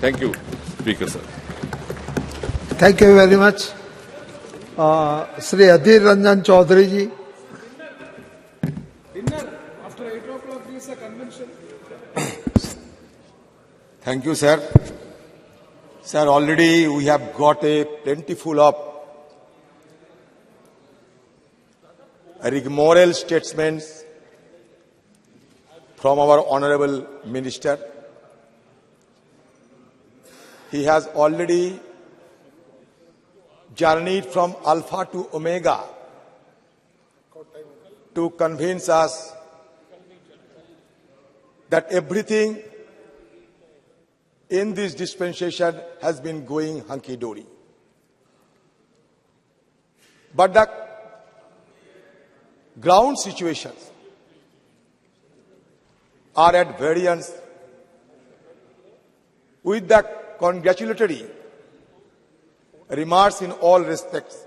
Thank you, Speaker sir. Thank you very much. Sri Adhir Ranjan Chaudhary ji. Dinner after 8 o'clock is a convention. Thank you, sir. Sir, already we have got a plentiful of rigmarole statements from our Honorable Minister. He has already journeyed from Alpha to Omega to convince us that everything in this dispensation has been going hunky-dory. But the ground situations are at variance with the congratulatory remarks in all respects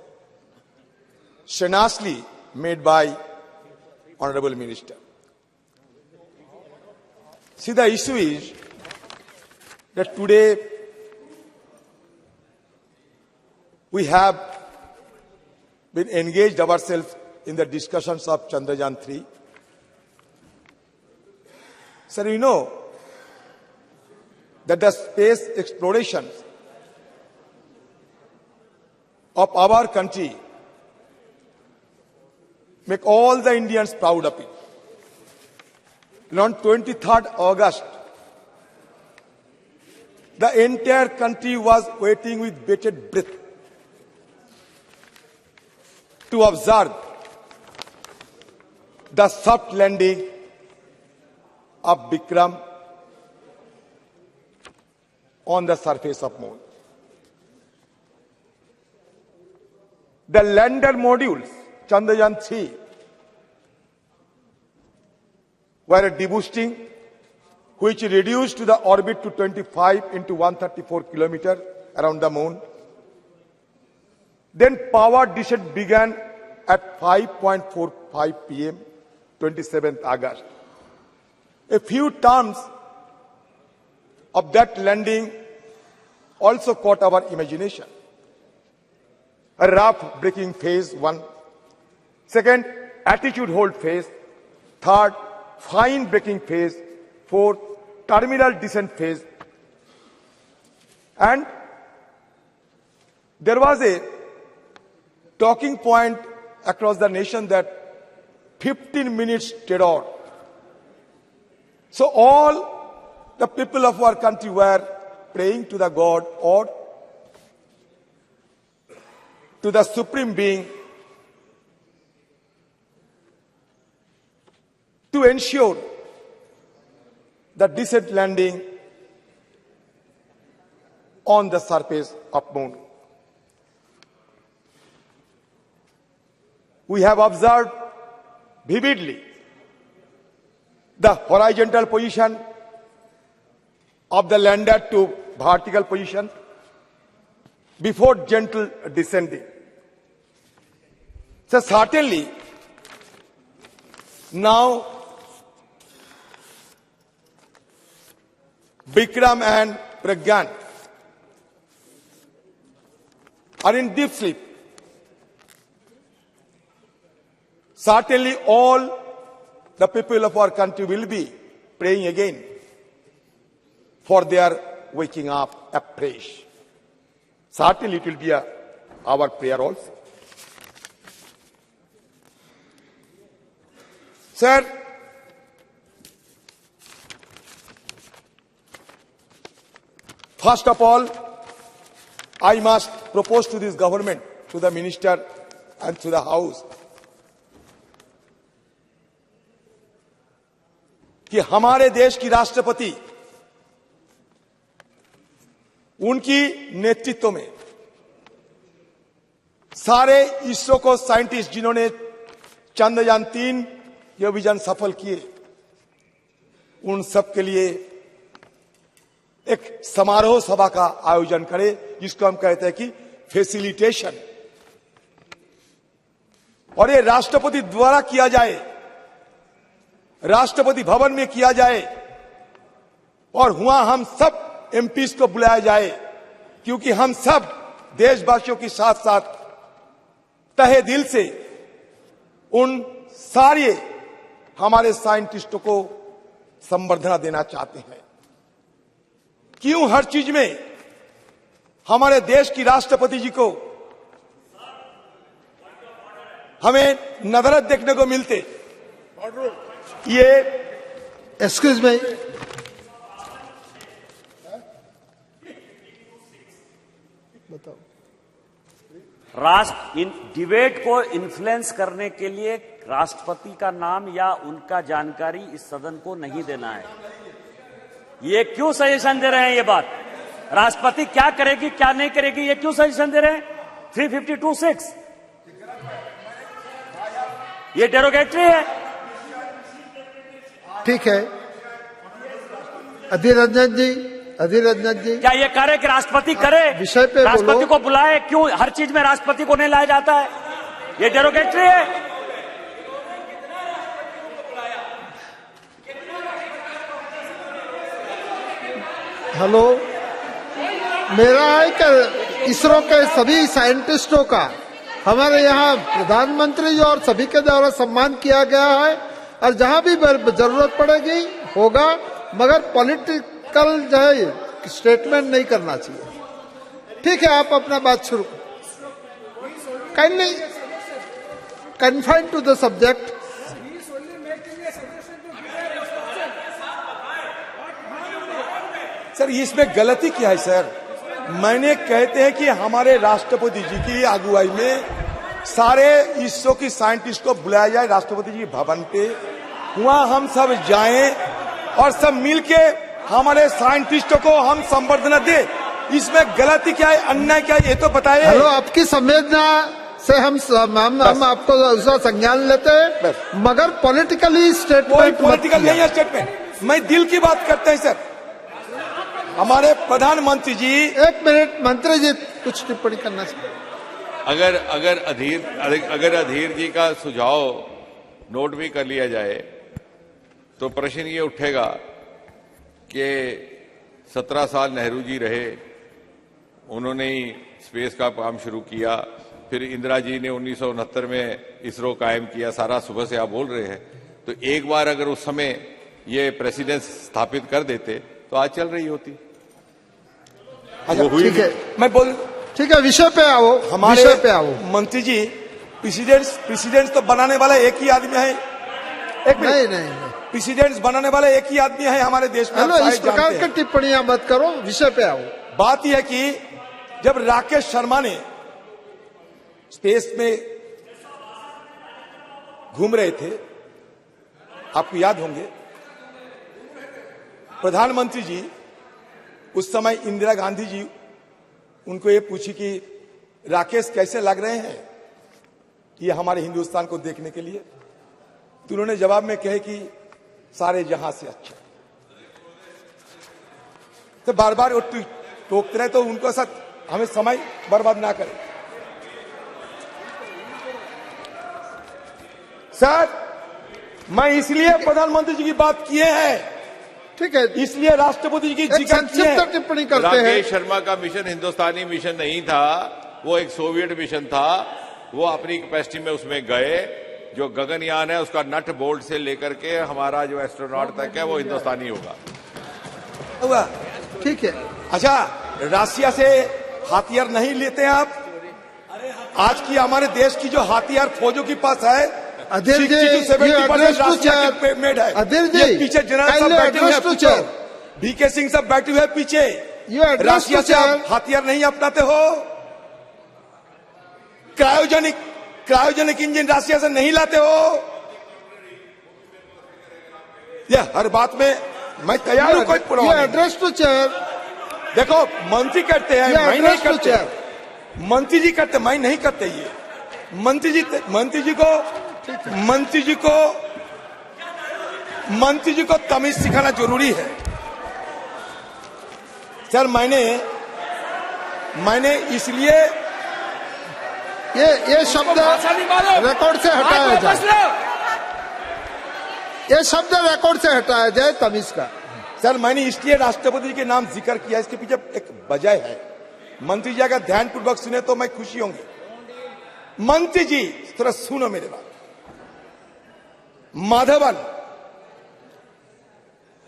shamelessly made by Honorable Minister. See, the issue is that today we have been engaged ourselves in the discussions of Chandrayaan-3. Sir, you know that the space explorations of our country make all the Indians proud of it. And on 23rd August, the entire country was waiting with bated breath to observe the soft landing of Vikram on the surface of Moon. The lander modules, Chandrayaan-3, were deboosting, which reduced the orbit to 25 into 134 kilometers around the Moon. Then power descent began at 5:45 p.m., 27th August. A few terms of that landing also caught our imagination. A rough braking phase 1. Second, attitude hold phase. Third, fine braking phase. Fourth, terminal descent phase. And there was a talking point across the nation that 15 minutes terror. So all the people of our country were praying to the God or to the Supreme Being to ensure the decent landing on the surface of Moon. We have observed vividly the horizontal position of the lander to vertical position before gentle descending. So certainly, now Vikram and Pragyan are in deep sleep. Certainly all the people of our country will be praying again for their waking up afresh. Certainly it will be our prayer also. Sir, first of all, I must propose to this government, to the minister and to the House, कि हमारे देश की राष्ट्रपति उनकी नेतृत्व में सारे इसरो को साइंटिस्ट जिन्होंने चंद्रयान-3 ये अभियान सफल किए, उन सब के लिए एक समारोह सभा का आयोजन करे, जिसको हम कहते हैं कि फैसिलिटेशन, और ये राष्ट्रपति द्वारा किया जाए, राष्ट्रपति भवन में किया जाए और वहां हम सब एमपीज को बुलाया जाए, क्योंकि हम सब देशवासियों के साथ साथ तहे दिल से उन सारे हमारे साइंटिस्टों को संबर्धना देना चाहते हैं। क्यों हर चीज में हमारे देश की राष्ट्रपति जी को हमें नजरत देखने को मिलते? ये एक्सक्यूज मी, बताओ। राष्ट्र इन डिबेट को इन्फ्लुएंस करने के लिए राष्ट्रपति का नाम या उनका जानकारी इस सदन को नहीं देना है। ये क्यों सजेशन दे रहे हैं? ये बात राष्ट्रपति क्या करेगी क्या नहीं करेगी, ये क्यों सजेशन दे रहे हैं? 352(6) ये डेरोगेटरी है। ठीक है, अधीर रंजन जी, क्या ये करे कि राष्ट्रपति करे? विषय पे राष्ट्रपति बोलो। को बुलाए, क्यों हर चीज में राष्ट्रपति को नहीं लाया जाता है? ये डेरोगेटरी है। हेलो, मेरा है कि इसरो के सभी साइंटिस्टों का हमारे यहाँ प्रधानमंत्री जी और सभी के द्वारा सम्मान किया गया है, और जहां भी जरूरत पड़ेगी होगा, मगर पॉलिटिकल जो है स्टेटमेंट नहीं करना चाहिए। ठीक है, आप अपना बात शुरू करो। Kindly confine to the subject. Sir इसमें गलती क्या है सर? मैंने कहते हैं कि हमारे राष्ट्रपति जी की अगुवाई में सारे इसरो की साइंटिस्ट को बुलाया जाए राष्ट्रपति जी भवन पे, वहां हम सब जाएं और सब मिलके हमारे साइंटिस्टों को हम संबर्धना दे। इसमें गलती क्या है, अन्याय क्या है, ये तो बताइए। हेलो, आपकी संवेदना से हम आपको उसका संज्ञान लेते हैं, मगर पॉलिटिकली कोई स्टेटमेंट पॉलिटिकल नहीं है स्टेटमेंट। मैं दिल की बात करते हैं सर। हमारे प्रधानमंत्री जी, एक मिनट, मंत्री जी कुछ टिप्पणी करना चाहिए। अगर अधीर जी का सुझाव नोट भी कर लिया जाए तो प्रश्न ये उठेगा कि 17 साल नेहरू जी रहे, उन्होंने ही स्पेस का काम शुरू किया, फिर इंदिरा जी ने 1969 में इसरो कायम किया, सारा सुबह से आप बोल रहे हैं। तो एक बार अगर उस समय ये प्रेसिडेंस स्थापित कर देते तो आज चल रही होती। अच्छा, ठीक है, मैं बोल, ठीक है, विषय पे आओ, हमारे विषय पे आओ। मंत्री जी, प्रेसिडेंट तो बनाने वाला एक ही आदमी है। एक मिनट, नहीं, प्रेसिडेंट बनाने वाला एक ही आदमी है हमारे देश में। हेलो, आप इस शायद प्रकार जानते की हैं। टिप्पणियां मत करो, विषय पे आओ। बात यह है कि जब राकेश शर्मा ने स्पेस में घूम रहे थे, आपको याद होंगे, प्रधानमंत्री जी उस समय इंदिरा गांधी जी उनको ये पूछी कि राकेश कैसे लग रहे हैं ये हमारे हिंदुस्तान को देखने के लिए? तो उन्होंने जवाब में कहे कि सारे जहां से अच्छे। तो बार बार वो टोकते रहे, तो उनको साथ हमें समय बर्बाद ना करें। सर, मैं इसलिए प्रधानमंत्री जी की बात किए हैं, ठीक है, इसलिए राष्ट्रपति जी की एक जिक्र किए संक्षिप्त हैं। टिप्पणी करते हैं। राकेश शर्मा का मिशन हिंदुस्तानी मिशन नहीं था, वो एक सोवियत मिशन था। वो अपनी कैपेसिटी में उसमें गए। जो गगनयान है उसका नट बोल्ट से लेकर के हमारा जो एस्ट्रोनॉट तक है वो हिंदुस्तानी होगा। हुआ ठीक है, अच्छा, रशिया से हथियार नहीं लेते हैं आप? आज की हमारे देश की जो हथियार फौजों के पास है, अधीर जी, 60 to 70% रशिया के मेड है। अधीर जी, ये पीछे जनरल सब kindly बैठे हुए address to हैं, chair. बीके सिंह सब बैठे हुए हैं पीछे। You address रशिया to से आप chair. हथियार नहीं अपनाते हो? क्रायोजेनिक इंजन रशिया से नहीं लाते हो? ये हर बात में मैं तैयार हूं, कोई ये परवाह नहीं। एड्रेस टू चेयर, देखो, मंत्री करते हैं, ये मैं नहीं address to करते। chair. मंत्री जी करते, मैं नहीं करते। ये मंत्री जी को तमीज सिखाना जरूरी है। सर, मैंने इसलिए ये शब्द रिकॉर्ड से हटाया जाए, ये शब्द रिकॉर्ड से हटाया जाए, तमीज का। सर, मैंने इसलिए राष्ट्रपति के नाम जिक्र किया, इसके पीछे एक वजह है। मंत्री जी अगर ध्यानपूर्वक सुने तो मैं खुशी होंगी। मंत्री जी थोड़ा सुनो मेरे बात। Madhavan,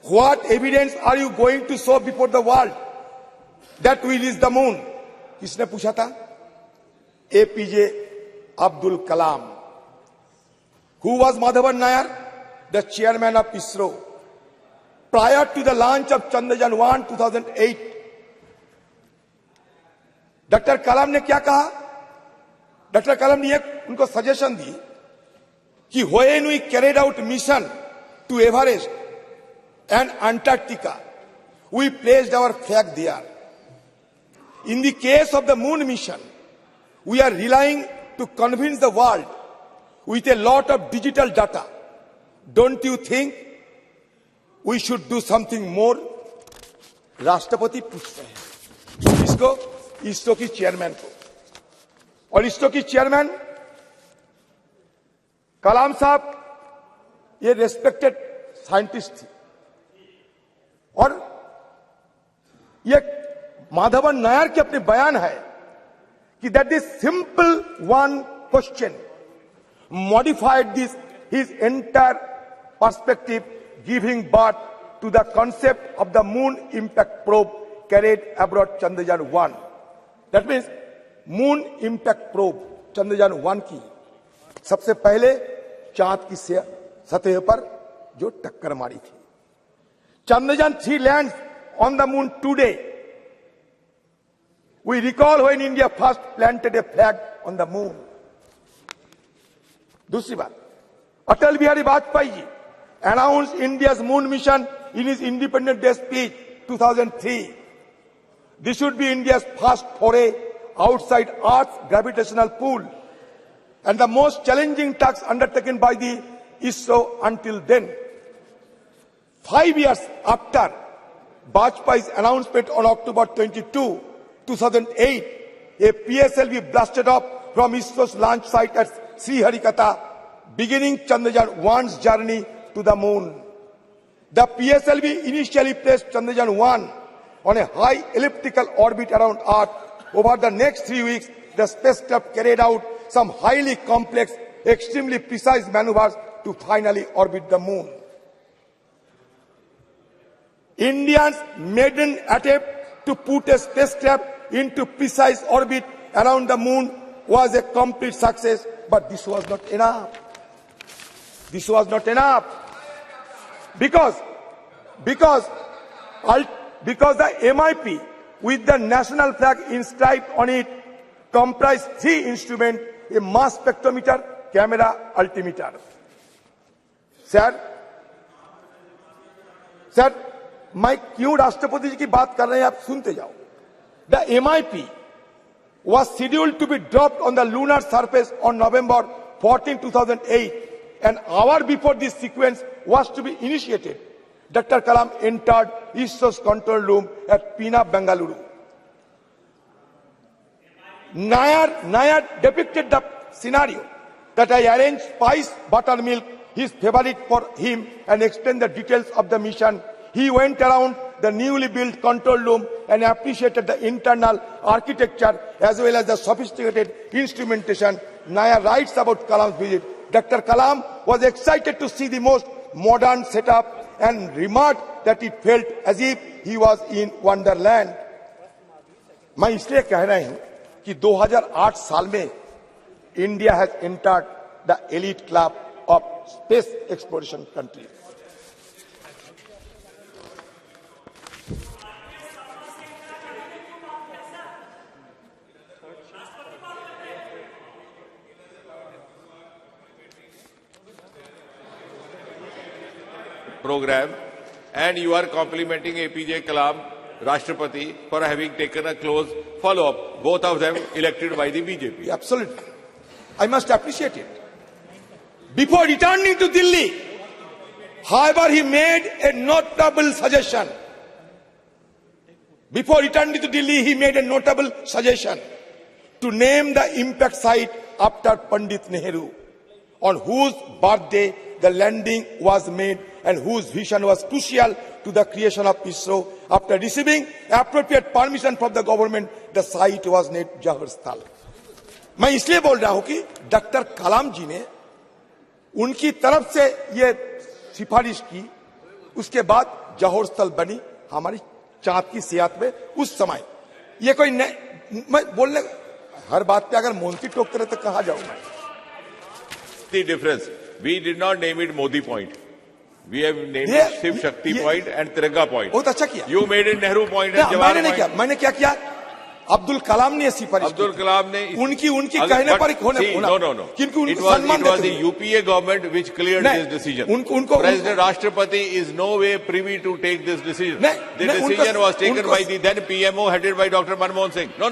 what evidence are you going to show before the world that we reach the moon? किसने पूछा था? APJ Abdul Kalam. Who was Madhavan Nair? The chairman of ISRO. Prior to the launch of Chandrayaan-1 2008, doctor कलाम ने क्या कहा? Doctor कलाम ने उनको suggestion दी कि when we carried out mission to Everest and Antarctica, we placed our flag there. In the case of the moon mission, we are relying to convince the world with a lot of digital data. Don't you think we should do something more? राष्ट्रपति पूछ रहे हैं इसको, इसरो की chairman को। और इसरो की chairman कलाम साहब ये रेस्पेक्टेड साइंटिस्ट थी, और ये माधवन नायर के अपने बयान है कि that is simple one question modified this his entire perspective, giving birth to the concept of the moon impact probe carried abroad Chandrayaan-1. That means moon impact probe Chandrayaan-1 की सबसे पहले चांद की सतह पर जो टक्कर मारी थी। Chandrayaan-3 lands on the moon today. We recall when India first planted a flag on the moon. दूसरी बात, Atal Bihari Vajpayee ji announced India's moon mission in his Independence Day speech 2003. This should be India's first foray outside Earth's gravitational pull and the most challenging task undertaken by the ISRO until then. 5 years after Vajpayee's announcement on October 22, 2008, a PSLV blasted off from ISRO's launch site at Sriharikota, beginning Chandrayaan-1's journey to the moon. The PSLV initially placed Chandrayaan-1 on a high elliptical orbit around Earth. Over the next 3 weeks, the spacecraft carried out some highly complex, extremely precise maneuvers to finally orbit the moon. India's maiden attempt to put a spacecraft into precise orbit around the moon was a complete success, but this was not enough. This was not enough because the MIP with the national flag inscribed on it comprised 3 instruments: a mass spectrometer, camera, altimeter. Sir मैं क्यों राष्ट्रपति जी की बात कर रहे हैं आप सुनते जाओ. The MIP was scheduled to be dropped on the lunar surface on November 14, 2008. An hour before this sequence was to be initiated, Dr. Kalam entered ISRO's control room at Pina, Bengaluru. Nair depicted the scenario that I arranged spice buttermilk, his favorite, for him and explained the details of the mission. He went around the newly built control room and appreciated the internal architecture as well as the sophisticated instrumentation. Nair writes about Kalam's visit. Dr. Kalam was excited to see the most modern setup and remarked that it felt as if he was in Wonderland. मैं इसलिए कह रहा हूं कि 2008 साल में India has entered the elite club of space exploration countries. Program, and you are complimenting APJ Kalam, Rashtrapati, for having taken a close follow-up, both of them elected by the BJP. Absolutely. I must appreciate it. Before returning to Delhi, however, he made a notable suggestion. Before returning to Delhi, he made a notable suggestion to name the impact site after Pandit Nehru, on whose birthday the landing was made and whose vision was crucial to the creation of ISRO. After receiving appropriate permission from the government, the site was named Jawahar Sthal. मैं इसलिए बोल रहा हूं कि doctor कलाम जी ने उनकी तरफ से ये सिफारिश की, उसके बाद जौहर स्थल बनी हमारी चांद की सियात में उस समय। ये कोई मैं बोलने हर बात पे अगर मोदी टोकते रहे तो कहा जाऊंगा। The difference, we did not name it Modi Point. We have named it Shiv Shakti Point and Tiranga Point. बहुत अच्छा किया। You made it Nehru Point and Jawahar मैंने नहीं Point. किया, मैंने क्या किया, अब्दुल कलाम ने सिफारिश अब्दुल कलाम ने उनकी कहने पर होने no. किनको It सम्मान was देते the हुए। UPA government which cleared this decision. President Rashtrapati is no way privy to take this decision. The decision was taken by the then PMO headed by Dr. Manmohan Singh. No,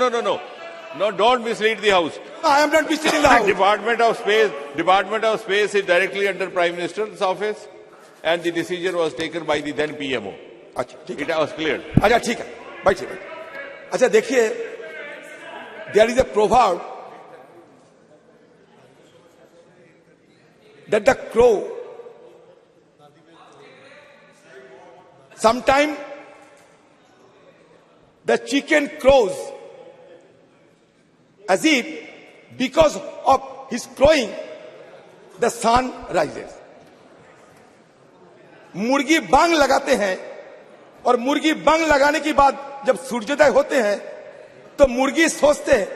don't mislead the House. No, I am not misleading the House. Department of Space is directly under Prime Minister's office, and the decision was taken by the then PMO. अच्छा ठीक It was cleared. अच्छा ठीक है, बैठिए। अच्छा देखिए, there is a proverb that the crow sometime the chicken crows as if because of his crowing the sun rises. मुर्गी बांग लगाते हैं और मुर्गी बांग लगाने के बाद जब सूर्योदय होते हैं तो मुर्गी सोचते हैं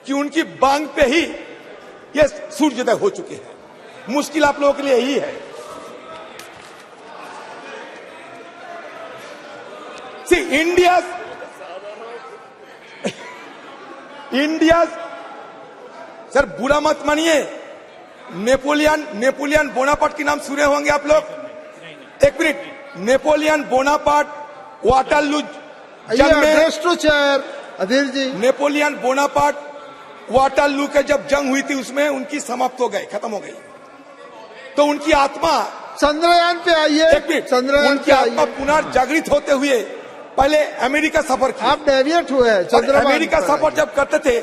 कि उनकी बांग पे ही ये सूर्योदय हो चुके हैं। मुश्किल आप लोगों के लिए यही है। सी इंडिया सर बुरा मत मानिए, नेपोलियन बोनापार्ट के नाम सुने होंगे आप लोग। एक मिनट, नेपोलियन बोनापार्ट वाटरलू जंग में अधीर जी, नेपोलियन बोनापार्ट वाटरलू के जब जंग हुई थी उसमें उनकी समाप्त हो गई, खत्म हो गई। तो उनकी आत्मा चंद्रयान पे आइए, एक मिनट, चंद्रयान उनकी आत्मा पुनर्जागृत होते हुए पहले अमेरिका सफर किया। आप डेविएट हुए हैं चंद्रमा। अमेरिका सफर जब करते थे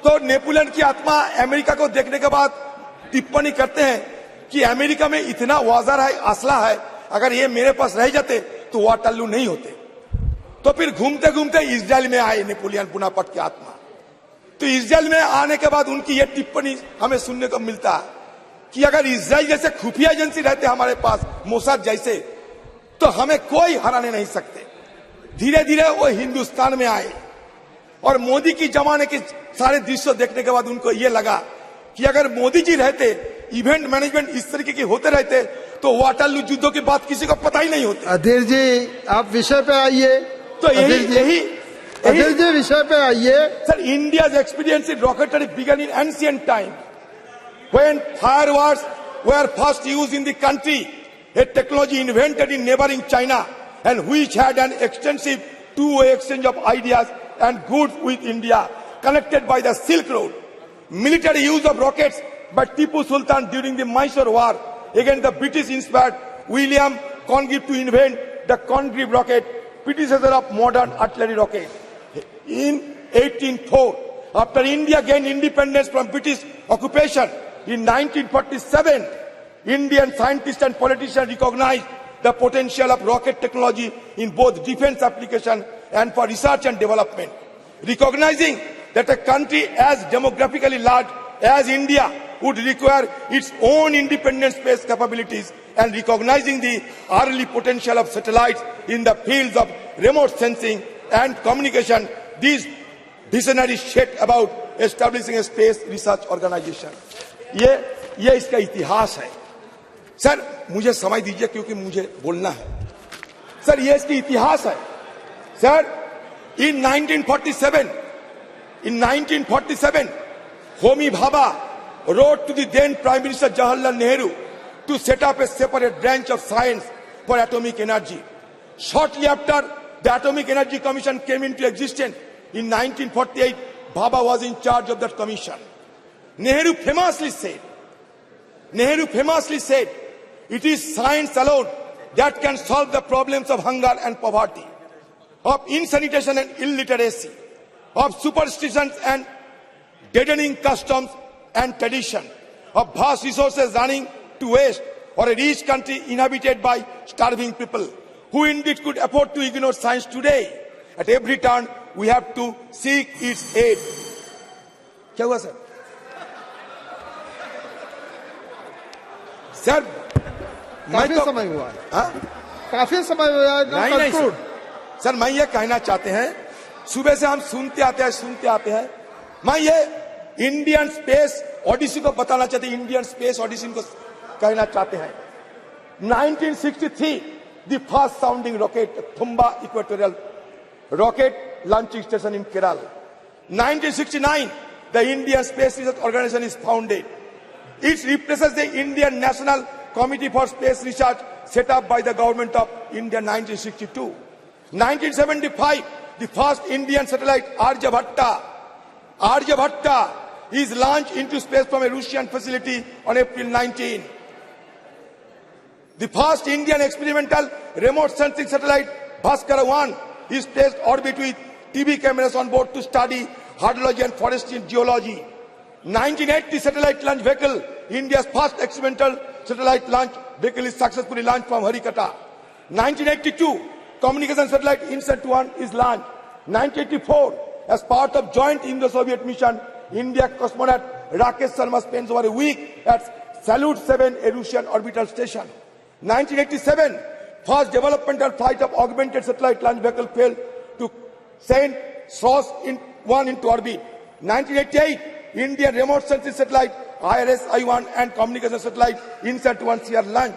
तो नेपोलियन की आत्मा अमेरिका को देखने के बाद टिप्पणी करते हैं कि अमेरिका में इतना औजार है, असला है, अगर ये मेरे पास रह जाते तो वाटरलू नहीं होते। तो फिर घूमते घूमते इजराइल में आए नेपोलियन बोनापार्ट की आत्मा। तो इजराइल में आने के बाद उनकी ये टिप्पणी हमें सुनने को मिलता है कि अगर इजराइल जैसे खुफिया एजेंसी रहते हमारे पास, मोसाद जैसे, तो हमें कोई हराने नहीं सकते। धीरे धीरे वो हिंदुस्तान में आए और मोदी की जमाने के सारे दृश्य देखने के बाद उनको ये लगा कि अगर मोदी जी रहते, इवेंट मैनेजमेंट इस तरीके के होते रहते तो वाटरलू युद्धों की बात किसी को पता ही नहीं होती। अधीर जी आप विषय पे आइए। तो यही अधीर जी विषय पे आइए। Sir, India's experience in rocketry began in ancient time when fireworks were first used in the country, a technology invented in neighboring China and which had an extensive two-way exchange of ideas and goods with India, connected by the Silk Road. Military use of rockets by Tipu Sultan during the Mysore War against the British inspired William Congreve to invent the Congreve rocket, predecessor of modern artillery rocket. In 1804, after India gained independence from British occupation in 1947, Indian scientists and politicians recognized the potential of rocket technology in both defense application and for research and development. Recognizing that a country as demographically large as India would require its own independent space capabilities and recognizing the early potential of satellites in the fields of remote sensing and communication, these visionaries set about establishing a space research organization. ये इसका इतिहास है। Sir मुझे समय दीजिए क्योंकि मुझे बोलना है। सर ये इसका इतिहास है। Sir in 1947, Homi Bhabha wrote to the then Prime Minister Jawaharlal Nehru to set up a separate branch of science for atomic energy. Shortly after the Atomic Energy Commission came into existence in 1948, Bhabha was in charge of that commission. Nehru famously said, it is science alone that can solve the problems of hunger and poverty, of insanitation and illiteracy, of superstitions and deadening customs and tradition, of vast resources running to waste, or a rich country inhabited by starving people, who indeed could afford to ignore science today. At every turn, we have to seek its aid. क्या हुआ sir? Sir काफी मैं तो समय हुआ है, हाँ? काफी समय हुआ है। नहीं conclude. सर मैं ये कहना चाहते हैं, सुबह से हम सुनते आते हैं। मैं ये इंडियन स्पेस ऑडिसी को बताना चाहते हैं, इंडियन स्पेस ऑडिसी को कहना चाहते हैं। 1963 the first sounding rocket Thumba equatorial rocket launching station in Kerala. 1969 the Indian Space Research Organization is founded. It replaces the Indian National Committee for Space Research set up by the government of India 1962. 1975 the first Indian satellite Aryabhatta is launched into space from a Russian facility on April 19. The first Indian experimental remote sensing satellite Bhaskara-1 is placed orbit with TV cameras on board to study hydrology and forestry and geology. 1980 satellite launch vehicle, India's first experimental satellite launch vehicle is successfully launched from Harikata. 1982 communication satellite INSAT-1 is launched. 1984 as part of joint Indo-Soviet mission, India cosmonaut Rakesh Sharma spends over a week at Salyut 7, a Russian orbital station. 1987, first developmental flight of augmented satellite launch vehicle failed to send SOS-1 into orbit. 1988, Indian remote sensing satellite IRS-I1 and communication satellite INSAT-1 are launched.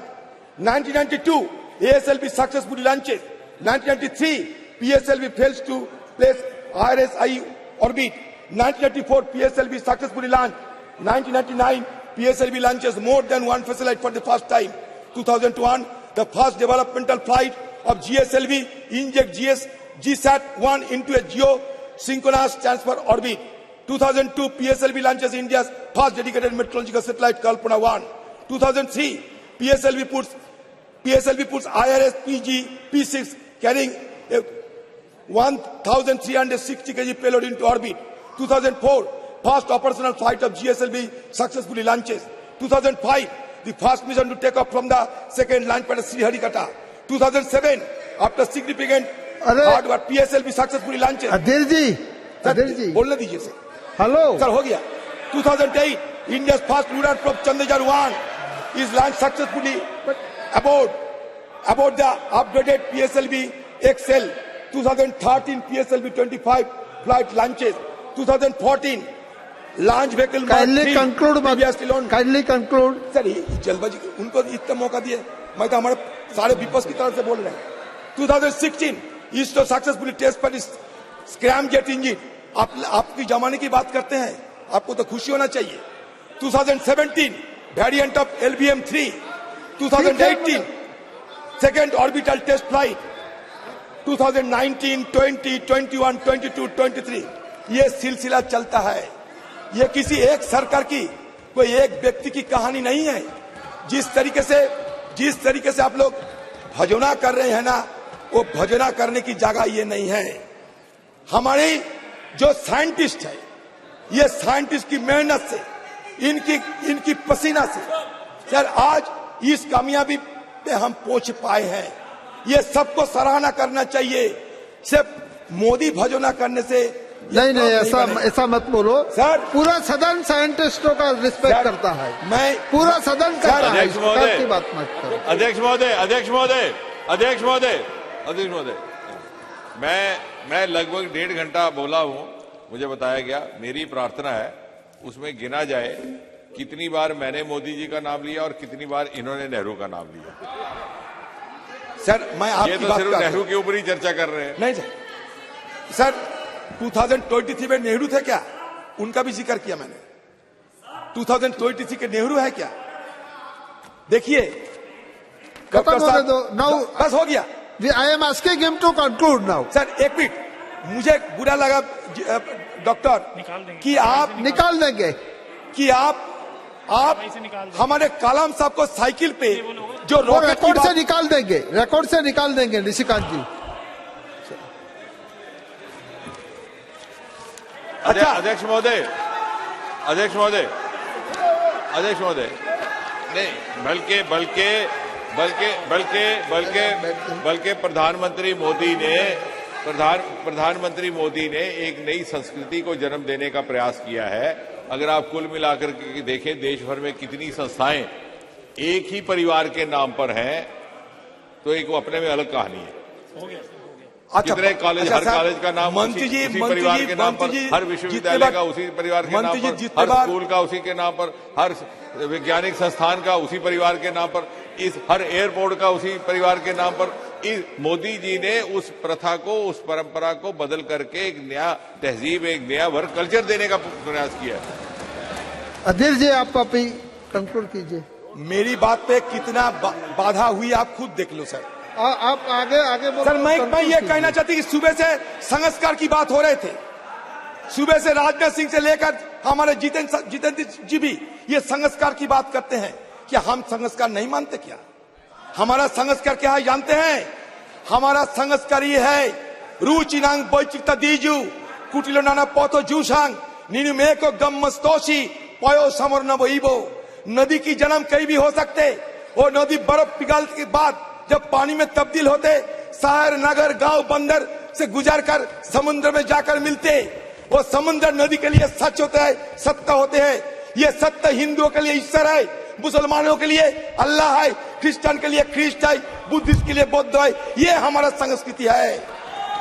1992, ASLV successfully launches. 1993, PSLV fails to place IRS-I orbit. 1994, PSLV successfully launched. 1999, PSLV launches more than one satellite for the first time. 2001, the first developmental flight of GSLV inject GSAT-1 into a geosynchronous transfer orbit. 2002, PSLV launches India's first dedicated meteorological satellite Kalpana-1. 2003, PSLV puts IRS-PG P6 carrying a 1,360 kg payload into orbit. 2004, first operational flight of GSLV successfully launches. 2005, the first mission to take off from the second launch pad at Sriharikata. 2007, after significant hard work, PSLV successfully launches. अधीर जी बोलने दीजिए sir. Hello sir हो गया। 2008, India's first lunar probe Chandrayaan-1 is launched successfully aboard the upgraded PSLV XL. 2013, PSLV 25 flight launches. 2014, launch vehicle Mark kindly 3 conclude previously launched. Kindly conclude sir ये जल्दबाजी, उनको इतना मौका दिए, मैं तो हमारे सारे विपक्ष की तरफ से बोल रहे हैं। 2016, इसरो सक्सेसफुली टेस्ट पर स्क्रैमजेट इंजन, आपकी जमाने की बात करते हैं, आपको तो खुशी होना चाहिए। 2017, variant of LBM-3, 2018, second orbital test flight, 2019, 20, 21, 22, 23, ये सिलसिला चलता है। ये किसी एक सरकार की, कोई एक व्यक्ति की कहानी नहीं है। जिस तरीके से आप लोग भजोना कर रहे हैं ना, वो भजोना करने की जगह ये नहीं है। हमारे जो साइंटिस्ट है, ये साइंटिस्ट की मेहनत से, इनकी पसीना से सर आज इस कामयाबी पे हम पहुंच पाए हैं। ये सबको सराहना करना चाहिए। सिर्फ मोदी भजोना करने से नहीं ऐसा मत बोलो सर। पूरा सदन साइंटिस्टों का रिस्पेक्ट करता है, मैं पूरा सदन करता है। अध्यक्ष महोदय की बात मत करो। अध्यक्ष महोदय, मैं लगभग 1.5 घंटा बोला हूं, मुझे बताया गया। मेरी प्रार्थना है उसमें गिना जाए कितनी बार मैंने मोदी जी का नाम लिया और कितनी बार इन्होंने नेहरू का नाम लिया। सर मैं आपकी ये तो बात सिर्फ कर नेहरू के ऊपर ही चर्चा कर रहे हैं। नहीं सर 2023 में नेहरू थे क्या, उनका भी जिक्र किया मैंने। 2023 के नेहरू है क्या, देखिए। खत्म होने दो नाउ, बस हो गया। I am asking him to conclude now. Sir एक मिनट, मुझे बुरा लगा डॉक्टर कि आप निकाल देंगे कि आप हमारे कलाम साहब को साइकिल पे जो वो रॉकेट की रिकॉर्ड से बात, निकाल देंगे निशिकांत जी। अच्छा अध्यक्ष महोदय नहीं, बल्कि प्रधानमंत्री मोदी ने एक नई संस्कृति को जन्म देने का प्रयास किया है। अगर आप कुल मिलाकर के देखें, देश भर में कितनी संस्थाएं एक ही परिवार के नाम पर हैं, तो एक वो अपने में अलग कहानी है। कितने कॉलेज, हर कॉलेज का नाम उसी परिवार के नाम पर, हर विश्वविद्यालय का उसी परिवार के नाम पर, हर स्कूल का उसी के नाम पर, हर वैज्ञानिक संस्थान का उसी परिवार के नाम पर, इस हर एयरपोर्ट का उसी परिवार के नाम पर। मोदी जी ने उस प्रथा को, उस परंपरा को बदल करके एक नया तहजीब, एक नया वर्क कल्चर देने का प्रयास किया है। अधीर जी, आप अभी कंक्लूड कीजिए। मेरी बात पे कितना बाधा हुई आप खुद देख लो सर। आप आगे सर, मैं ये कहना चाहती कि सुबह से संस्कार की बात हो रहे थे, सुबह से राजनाथ सिंह से लेकर हमारे जितेंद्र जी भी ये संस्कार की बात करते हैं। क्या हम संस्कार नहीं मानते? क्या हमारा संस्कार क्या है जानते हैं? हमारा संस्कार ये है, रुचिनांग बैचिकता दीजू कुटिलो नाना पथो जूसांग नीनु मेको गम्मस्तोशी पयो समरन वहीबो। नदी की जन्म कहीं भी हो सकते, और नदी बर्फ पिघलने के बाद जब पानी में तब्दील होते, शहर, नगर, गांव, बंदर से गुजरकर समुद्र में जाकर मिलते। वो समुद्र नदी के लिए सच होता है, सत्य होते हैं। ये सत्य हिंदुओं के लिए ईश्वर है, मुसलमानों के लिए अल्लाह है, क्रिश्चियन के लिए ख्रिस्ट है, बुद्धिस्ट के लिए बुद्ध है। ये हमारा संस्कृति है।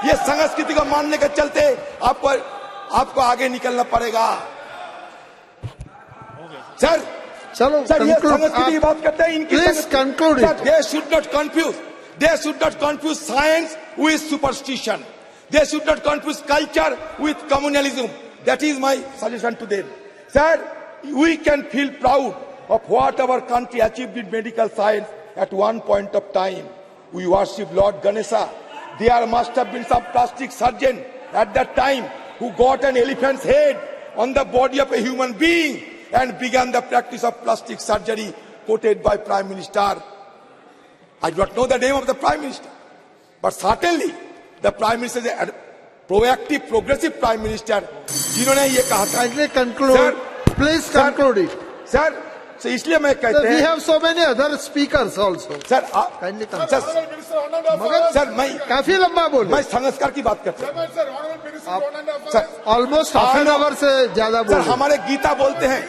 ये संस्कृति को मानने के चलते आपको आगे निकलना पड़ेगा। सर चलो सर, ये संस्कृति की बात करते हैं, इनकी please conclude. They should not confuse science with superstition. They should not confuse culture with communalism. That is my suggestion to them. Sir, we can feel proud of what our country achieved in medical science at one point of time. We worship Lord Ganesha. There must have been some plastic surgeon at that time who got an elephant's head on the body of a human being and began the practice of plastic surgery, quoted by Prime Minister. I do not know the name of the Prime Minister, but certainly the Prime Minister is a proactive, progressive Prime Minister, जिन्होंने ये कहा था। Kindly conclude. Please conclude it. Sir, so इसलिए मैं कहते हैं। We have so many other speakers also. Sir, Kindly conclude. मगर sir मैं काफी लंबा बोले। मैं संस्कार की बात करता हूँ। Sir almost half an hour से ज्यादा बोले। सर हमारे गीता बोलते हैं,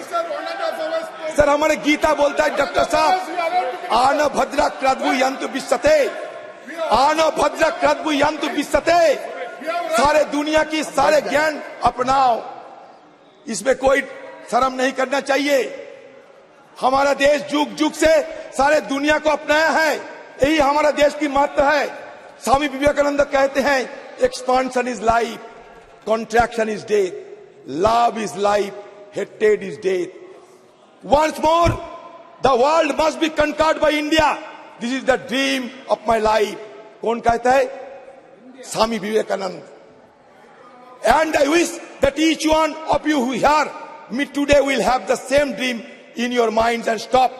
सर हमारे गीता बोलता है डॉक्टर साहब, आन भद्रा क्रद्भु यंतु विश्वते, आन भद्रा क्रद्भु यंतु विश्वते। सारे दुनिया की सारे ज्ञान अपनाओ, इसमें कोई शर्म नहीं करना चाहिए। हमारा देश जुग जुग से सारे दुनिया को अपनाया है, यही हमारा देश की महत्व है। स्वामी विवेकानंद कहते हैं, expansion is life, contraction is death, love is life, hated is death. Once more, the world must be conquered by India. This is the dream of my life. कौन कहता है? Swami Vivekananda. And I wish that each one of you who hear me today will have the same dream in your minds and stop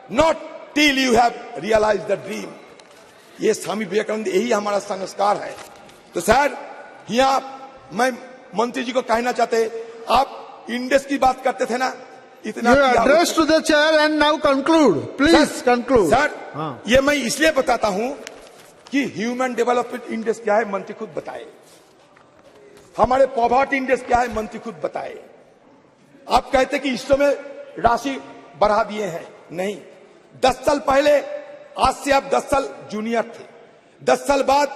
not till you have realized the dream. ये स्वामी विवेकानंद, यही हमारा संस्कार है। तो sir, यहाँ मैं मंत्री जी को कहना चाहते, आप इंडेक्स की बात करते थे ना, इतना You address to the chair and now conclude. Please conclude. Sir, ये मैं इसलिए बताता हूं कि ह्यूमन डेवलपमेंट इंडेक्स क्या है, मंत्री खुद बताए। हमारे पॉवर्टी इंडेक्स क्या है, मंत्री खुद बताए। आप कहते कि इसरो में राशि बढ़ा दिए हैं, नहीं। 10 साल पहले आज से आप 10 साल जूनियर थे, 10 साल बाद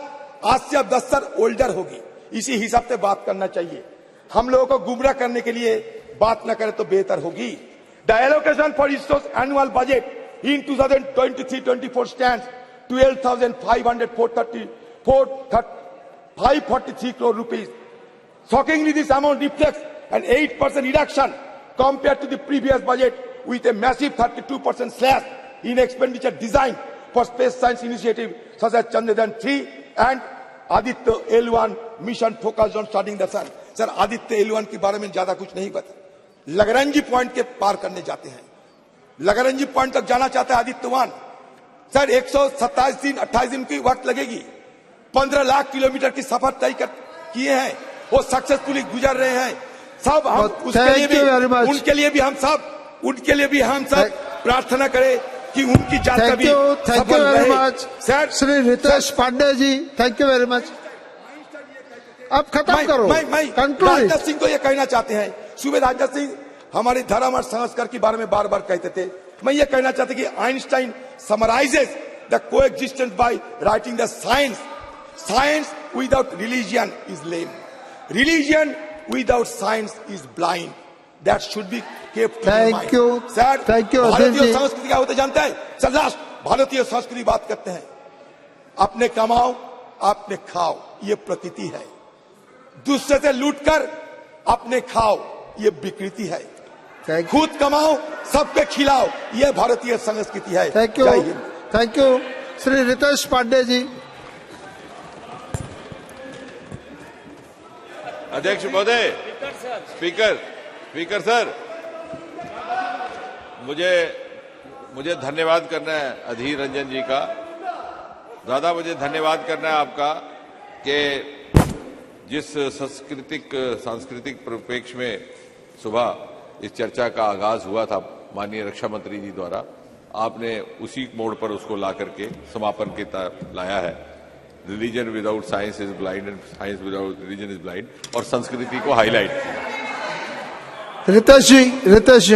आज से आप 10 साल ओल्डर होगी। इसी हिसाब से बात करना चाहिए। हम लोगों को गुमराह करने के लिए बात न करें तो बेहतर होगी। The allocation for ISRO's annual budget in 2023-24 stands 12,543 crore rupees. Shockingly, this amount reflects an 8% reduction compared to the previous budget, with a massive 32% slash in expenditure designed for space science initiative such as Chandrayaan 3 and Aditya L1 mission focused on studying the sun. Sir, Aditya L1 के बारे में ज्यादा कुछ नहीं पता। लगरंजी point के पार करने जाते हैं, लगरंजी पॉइंट तक जाना चाहता है आदित्य 1। सर 127 दिन 28 दिन की वक्त लगेगी। 15 लाख किलोमीटर की सफर तय किए हैं, वो सक्सेसफुली गुजर रहे हैं। सब हम उसके लिए भी, उनके लिए भी हम सब प्रार्थना करें कि उनकी जात्रा थैंक भी यू सफल वेरी रहे। Much sir Shri Ritesh Pandey ji, thank you very much. अब खत्म करो, मैं कंक्लूड। राजनाथ सिंह को ये कहना चाहते हैं, सुबह राजनाथ सिंह हमारे धर्म और संस्कार के बारे में बार बार कहते थे। मैं ये कहना चाहता कि Einstein summarises the coexistence by writing the science without religion is lame, religion without science is blind, that should be kept in mind. Thank you sir, thank you भारतीय संस्कृति क्या होता जानते हैं सर? लास्ट भारतीय संस्कृति बात करते हैं, अपने कमाओ अपने खाओ, ये प्रकृति है। दूसरे से लूटकर अपने खाओ, ये विकृति है। खुद कमाओ सबके खिलाओ, ये भारतीय संस्कृति है। थैंक यू जय हिंद। थैंक यू श्री रितेश पांडे जी। अध्यक्ष महोदय, स्पीकर सर, मुझे धन्यवाद करना है अधीर रंजन जी का। दादा, मुझे धन्यवाद करना है आपका कि जिस सांस्कृतिक परिप्रेक्ष्य में सुबह इस चर्चा का आगाज हुआ था माननीय रक्षा मंत्री जी द्वारा, आपने उसी मोड़ पर उसको ला करके समापन की तरफ लाया है। Religion without science is blind and science without religion is blind, और संस्कृति को हाईलाइट किया। रितेश जी